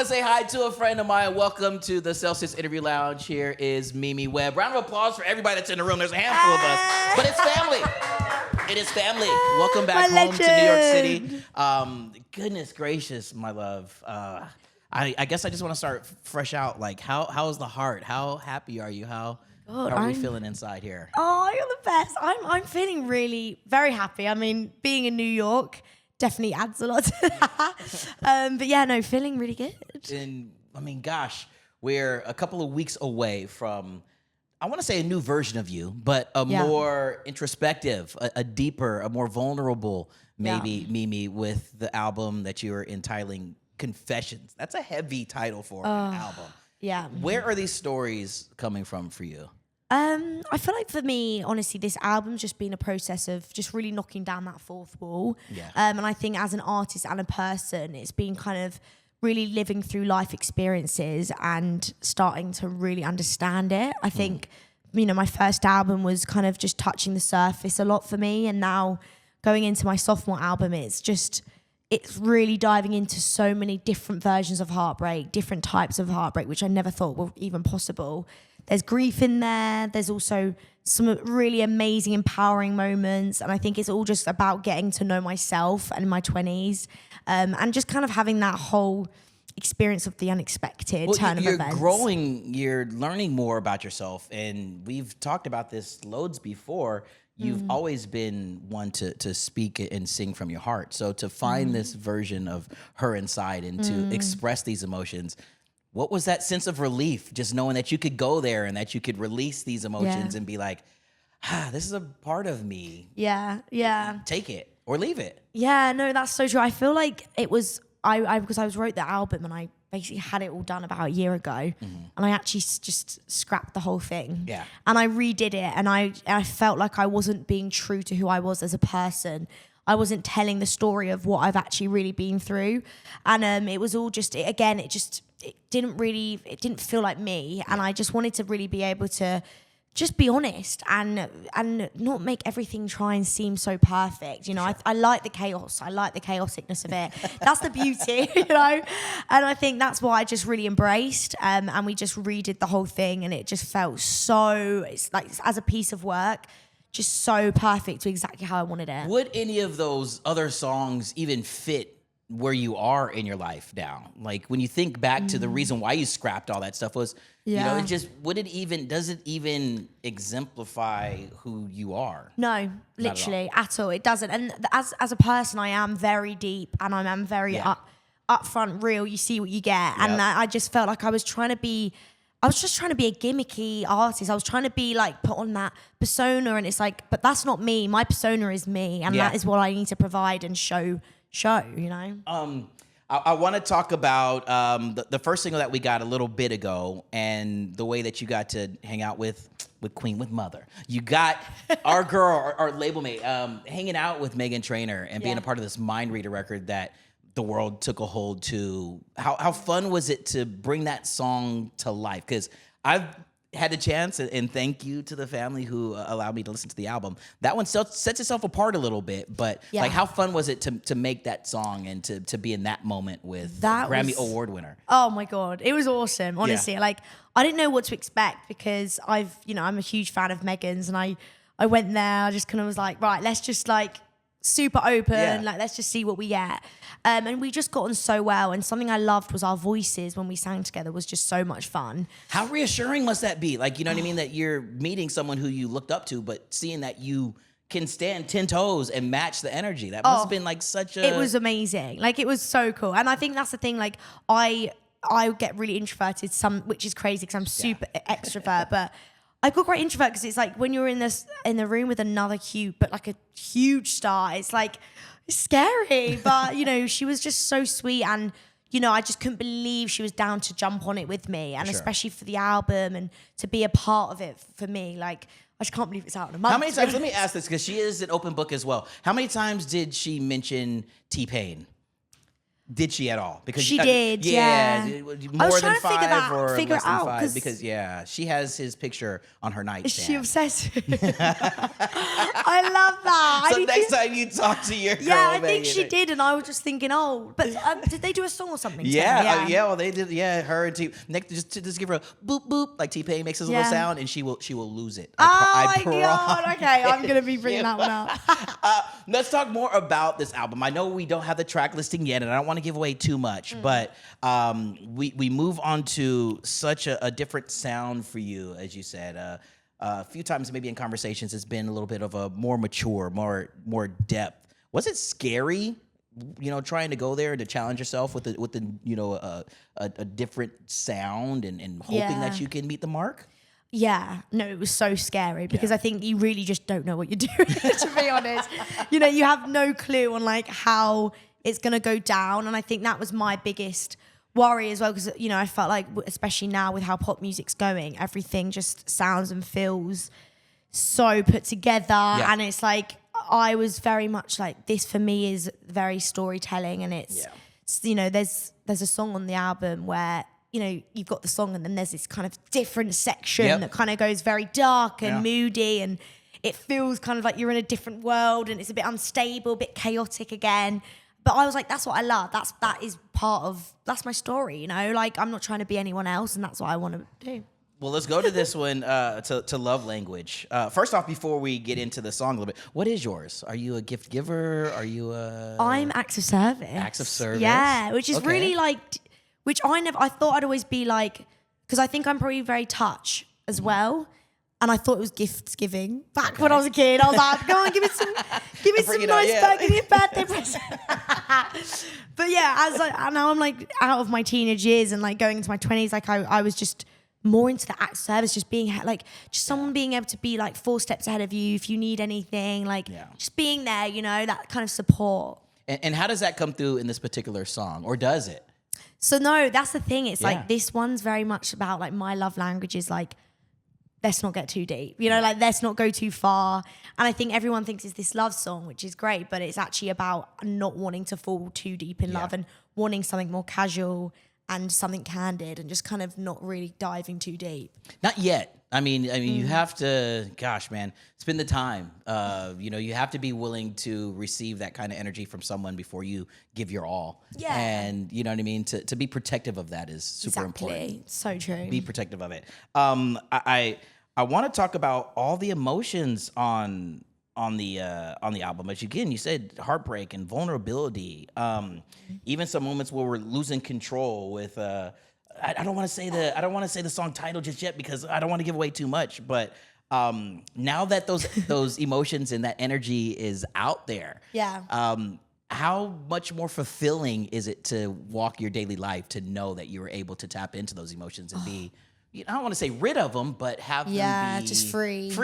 want to say hi to a friend of mine. Welcome to the Celsius Interview Lounge. Here is Mimi Webb. Round of applause for everybody that's in the room. There's a handful of us, but it's family. It is family. Welcome back home to New York City. Goodness gracious, my love. I guess I just want to start fresh out. Like, how's the heart? How happy are you? How are we feeling inside here? Oh, you're the best. I'm feeling really very happy. I mean, being in New York definitely adds a lot to that. But yeah, no, feeling really good. And I mean, gosh, we're a couple of weeks away from, I want to say a new version of you, but a more introspective, a deeper, a more vulnerable, maybe Mimi, with the album that you're entitling Confessions. That's a heavy title for an album. Yeah. Where are these stories coming from for you? I feel like for me, honestly, this album's just been a process of just really knocking down that fourth wall. Yeah. And I think as an artist and a person, it's been kind of really living through life experiences and starting to really understand it. I think, you know, my first album was kind of just touching the surface a lot for me. And now going into my sophomore album, it's really diving into so many different versions of heartbreak, different types of heartbreak, which I never thought were even possible. There's grief in there. There's also some really amazing, empowering moments. And I think it's all just about getting to know myself and my 20s and just kind of having that whole experience of the unexpected turn of events. You're growing, you're learning more about yourself. And we've talked about this loads before. You've always been one to speak and sing from your heart. So to find this version of her inside and to express these emotions, what was that sense of relief, just knowing that you could go there and that you could release these emotions and be like, this is a part of me. Yeah. Take it or leave it. Yeah, no, that's so true. I feel like it was, because I wrote the album and I basically had it all done about a year ago and I actually just scrapped the whole thing. Yeah. And I redid it and I felt like I wasn't being true to who I was as a person. I wasn't telling the story of what I've actually really been through. And it was all just, it didn't feel like me. And I just wanted to really be able to just be honest and not make everything try and seem so perfect. You know, I like the chaos. I like the chaoticness of it. That's the beauty, you know? And I think that's what I just really embraced. And we just redid the whole thing and it just felt so, it's like as a piece of work, just so perfect to exactly how I wanted it. Would any of those other songs even fit where you are in your life now? Like when you think back to the reason why you scrapped all that stuff was, you know, it just, does it even exemplify who you are? No, literally at all. It doesn't. And as a person, I am very deep and I am very upfront, real. You see what you get. And I just felt like I was just trying to be a gimmicky artist. I was trying to be like, put on that persona and it's like, but that's not me. My persona is me. And that is what I need to provide and show, you know? I want to talk about the first single that we got a little bit ago and the way that you got to hang out with Queen, with Mother. You got our girl, our label mate, hanging out with Meghan Trainor and being a part of this Mind Reader record that the world took a hold to. How fun was it to bring that song to life? Because I've had the chance, and thank you to the family who allowed me to listen to the album. That one sets itself apart a little bit, but like how fun was it to make that song and to be in that moment with that Grammy Award winner? Oh my God, it was awesome, honestly. Like I didn't know what to expect because I'm a huge fan of Meghan's and I went there, I just kind of was like, right, let's just like super open, like let's just see what we get. And we just got on so well. And something I loved was our voices when we sang together was just so much fun. How reassuring must that be? Like, you know what I mean? That you're meeting someone who you looked up to, but seeing that you can stand 10 toes and match the energy. That must have been like such a... It was amazing. Like it was so cool. And I think that's the thing, like I get really introverted, which is crazy because I'm super extrovert, but I got quite introvert because it's like when you're in the room with another but like a huge star, it's like it's scary. But you know, she was just so sweet, and you know, I just couldn't believe she was down to jump on it with me, and especially for the album and to be a part of it for me. Like I just can't believe it's out in a month. How many times? Let me ask this because she is an open book as well. How many times did she mention T-Pain? Did she at all? Because she did, yeah. More I was than trying to figure five or figure less it out, than five? Because she has his picture on her Is she nightstand. obsessed? I love that. So next time you talk to your girl, I think she did, and I was just thinking, but did they do a song or something? Yeah, well, they did. Yeah, her and T. Next, just give her a boop boop, like T-Pain makes a little sound, and she will lose it. I God! Okay, I'm gonna be bringing that one up. Let's talk more about this album. I know we don't have the track listing yet, and I don't want to give away too much, but we move on to such a different sound for you, as you said. A few times, maybe in conversations, it's been a little bit of a more mature, more depth. Was it scary, trying to go there and to challenge yourself with a different sound and hoping that you can meet the mark? Yeah, no, it was so scary because I think you really just don't know what you're doing, to be honest. You have no clue on like how it's going to go down. And I think that was my biggest worry as well because, I felt like, especially now with how pop music's going, everything just sounds and feels so put together. Yeah. And it's like, I was very much like, this for me is very storytelling. And it's, there's a song on the album where, you've got the song and then there's this kind of different section that kind of goes very dark and moody, and it feels kind of like you're in a different world and it's a bit unstable, a bit chaotic again. But I was like, that's what I love. That's my story, like I'm not trying to be anyone else, and that's what I want to do. Well, let's go to this one, to Love Language. First off, before we get into the song a little bit, what is yours? Are you a gift giver? Are you I'm acts of service. Acts of service? Yeah, which is really like, which I thought I'd always be like, because I think I'm probably very touch as well. And I thought it was gift giving back when I was a kid. I was like, go on, give me some nice give me a birthday present. But yeah, now I'm like out of my teenage years and like going into my 20s, like I was just more into the act of service, just being like, just someone being able to be like 4 steps ahead of you if you need anything, like just being there, that kind of support. And how does that come through in this particular song, or does it? So no, that's the thing. It's like, this one's very much about like my love language is like, let's not get too deep, like let's not go too far. And I think everyone thinks it's this love song, which is great, but it's actually about not wanting to fall too deep in love and wanting something more casual and something candid and just kind of not really diving too deep. Not yet. I mean, you have to, gosh, man, spend the time. You have to be willing to receive that kind of energy from someone before you give your all. Yeah. And you know what I mean? To be protective of that is super important. So true. Be protective of it. I want to talk about all the emotions on the album. As you said heartbreak and vulnerability. Even some moments where we're losing control with. I don't want to say the song title just yet because I don't want to give away too much. But now that those emotions and that energy is out there, how much more fulfilling is it to walk your daily life to know that you were able to tap into those emotions and be, I don't want to say rid of them, but have them be just freed.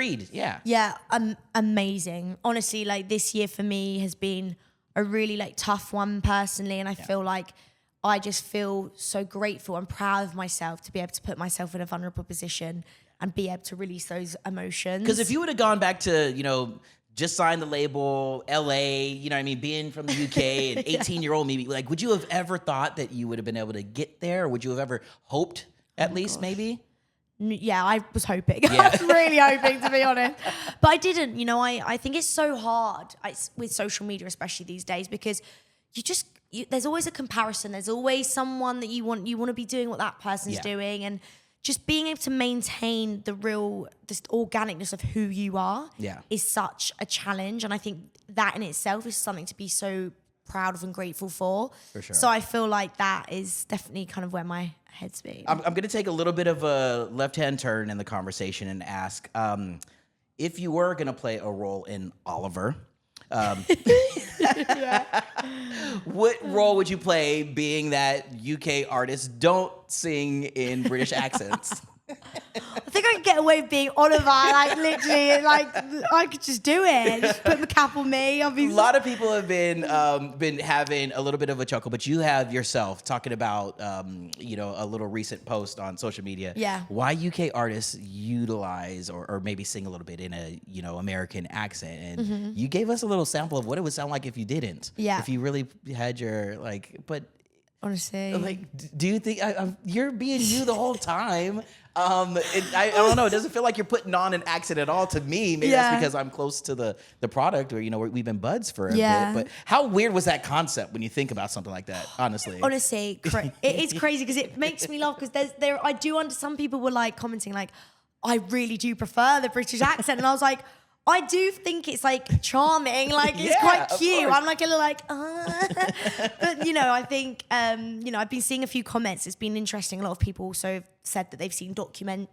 Amazing. Honestly, like this year for me has been a really like tough one personally, and I feel like I just feel so grateful and proud of myself to be able to put myself in a vulnerable position and be able to release those emotions. Because if you would have gone back to, just signed the label, LA, being from the UK, an 18-year-old maybe, like, would you have ever thought that you would have been able to get there? Or would you have ever hoped, at least, maybe? Yeah, I was hoping. I was really hoping, to be honest. But I didn't, I think it's so hard with social media, especially these days, because there's always a comparison. There's always someone that you want to be doing what that person's doing, and just being able to maintain this organicness of who you are is such a challenge. And I think that in itself is something to be so proud of and grateful for. For sure. So I feel like that is definitely kind of where my head's been. I'm going to take a little bit of a left-hand turn in the conversation and ask, if you were going to play a role in Oliver, what role would you play being that UK artists don't sing in British accents? I think I could get away with being Oliver, like literally, like I could just do it. Just put the cap on me. A lot of people have been having a little bit of a chuckle, but you have yourself talking about a little recent post on social media. Yeah. Why UK artists utilize or maybe sing a little bit in a American accent, and you gave us a little sample of what it would sound like if you didn't. Yeah. If you really had your but Honestly. Like, do you think you're being you the whole time? I don't know. It doesn't feel like you're putting on an accent at all to me. Maybe that's because I'm close to the product, or we've been buds for a bit. But how weird was that concept when you think about something like that? Honestly, it is crazy because it makes me laugh because I do under some people were like commenting like, I really do prefer the British accent, and I was like, I do think it's like charming, like it's quite cute. I'm like a little like, but I think I've been seeing a few comments. It's been interesting. A lot of people also have said that they've seen documentary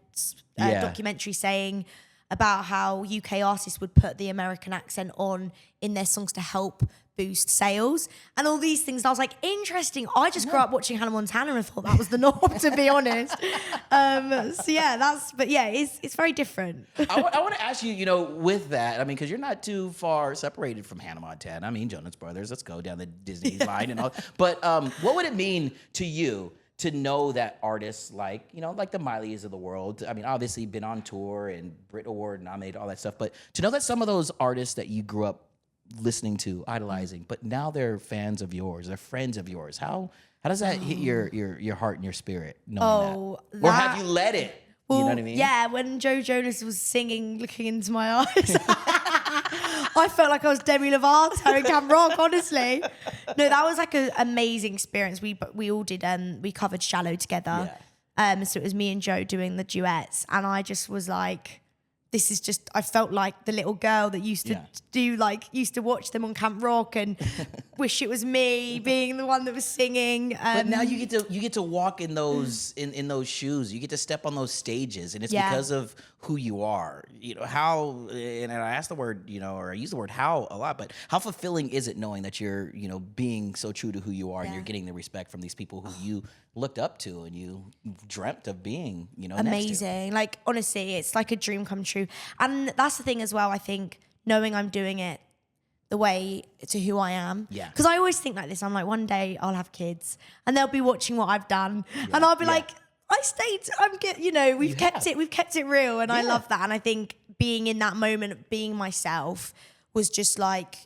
saying about how UK artists would put the American accent on in their songs to help boost sales and all these things. And I was like, interesting. I just grew up watching Hannah Montana and thought that was the norm, to be honest. It's very different. I want to ask you, with that, I mean, because you're not too far separated from Hannah Montana. I mean, Jonas Brothers, let's go down the Disney line and all. But what would it mean to you to know that artists like the Mileys of the world, I mean, obviously been on tour and Brit Award nominated, all that stuff, but to know that some of those artists that you grew up listening to, idolizing, but now they're fans of yours, they're friends of yours. How does that hit your heart and your spirit, knowing that? Or have you let it? Well, you know what I mean? Yeah, when Joe Jonas was singing, looking into my eyes, I felt like I was Demi Lovato in Camp Rock, honestly. No, that was like an amazing experience. We all did, we covered Shallow together. Yeah. So it was me and Joe doing the duets, and I just was like, this is just, I felt like the little girl that used to watch them on Camp Rock and wish it was me being the one that was singing. But now you get to walk in those in those shoes. You get to step on those stages, and it's because of who you are. How, and I ask the word, or I use the word how a lot, but how fulfilling is it knowing that you're, being so true to who you are and you're getting the respect from these people who you looked up to and you dreamt of being, amazing. Next to. Like, honestly, it's like a dream come true. And that's the thing as well, I think, knowing I'm doing it the way to who I am. Yeah. Because I always think like this. I'm like, one day I'll have kids and they'll be watching what I've done. Yeah. And I'll be like, I stayed, we've kept it real. And I love that. And I think being in that moment of being myself was just like,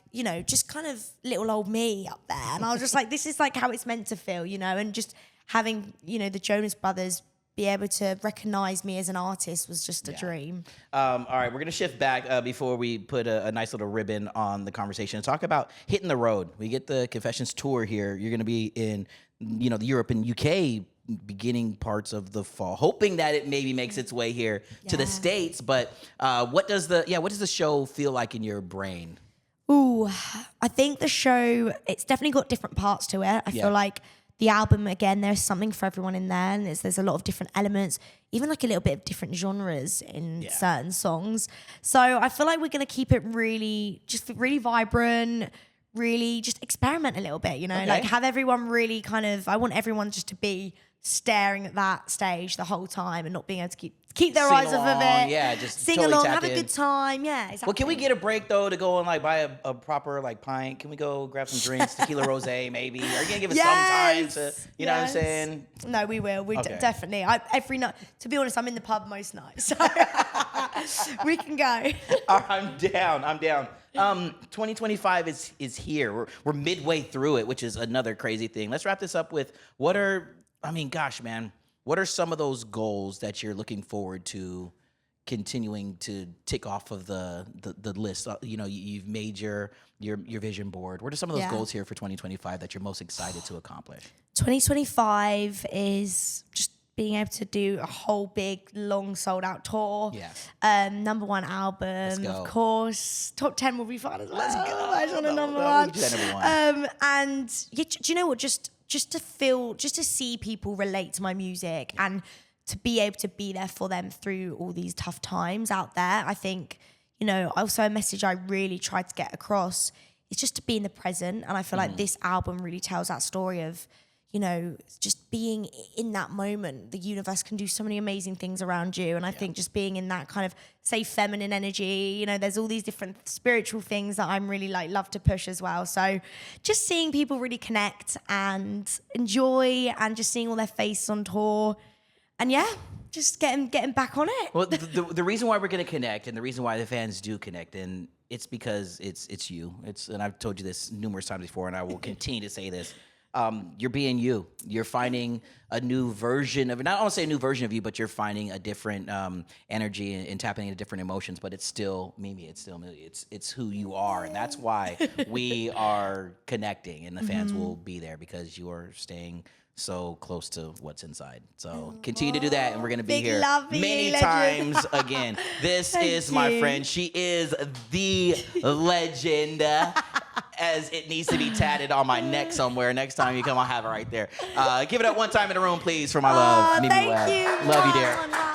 just kind of little old me up there. And I was just like, this is like how it's meant to feel, and just having, the Jonas Brothers be able to recognize me as an artist was just a dream. All right, we're going to shift back before we put a nice little ribbon on the conversation and talk about hitting the road. We get the Confessions tour here. You're going to be in, the Europe and UK beginning parts of the fall, hoping that it maybe makes its way here to the States. But what does the show feel like in your brain? Ooh, I think the show, it's definitely got different parts to it. I feel like the album, again, there's something for everyone in there, and there's a lot of different elements, even like a little bit of different genres in certain songs. So I feel like we're going to keep it really vibrant, really just experiment a little bit, like have everyone really I want everyone just to be staring at that stage the whole time and not being able to keep their eyes off of it. Yeah, just sing totally along, tap have in. a good time. Yeah, exactly. Well, can we get a break though to go and buy a proper pint? Can we go grab some drinks, tequila rosé maybe? Are you gonna give us some time to, you know what I'm saying? No, we will. Definitely. Every night. To be honest, I'm in the pub most nights, so we can go. I'm down. 2025 is here. We're midway through it, which is another crazy thing. Let's wrap this up with what are some of those goals that you're looking forward to continuing to tick off of the list? You've made your vision board. What are some of those goals here for 2025 that you're most excited to accomplish? 2025 is just being able to do a whole big, long, sold-out tour. Yeah. Number one album, of course. Top 10 will be fun as well. Let's go. That's on a number one. And do you know what? Just to see people relate to my music and to be able to be there for them through all these tough times out there. I think, also a message I really tried to get across is just to be in the present. And I feel like this album really tells that story of, just being in that moment. The universe can do so many amazing things around you. And I think just being in that kind of, say, feminine energy, there's all these different spiritual things that I'm really love to push as well. So just seeing people really connect and enjoy and just seeing all their faces on tour and just getting back on it. Well, the reason why we're going to connect and the reason why the fans do connect, and it's because it's you. And I've told you this numerous times before, and I will continue to say this. you're being you. You're finding a new version of, not I want to say a new version of you, but you're finding a different energy and tapping into different emotions. But it's still Mimi. It's still Mimi. It's who you are, and that's why we are connecting, and the fans will be there because you are staying so close to what's inside. So continue to do that, and we're gonna be Big here love for you, many legend. times again. This is my you. friend. She is the legend. As it needs to be tatted on my neck somewhere. Next time you come, I'll have it right there. Give it up one time in the room, please, for my love, Mimi Thank Webb. you. Love you, dear. Mwah, mwah.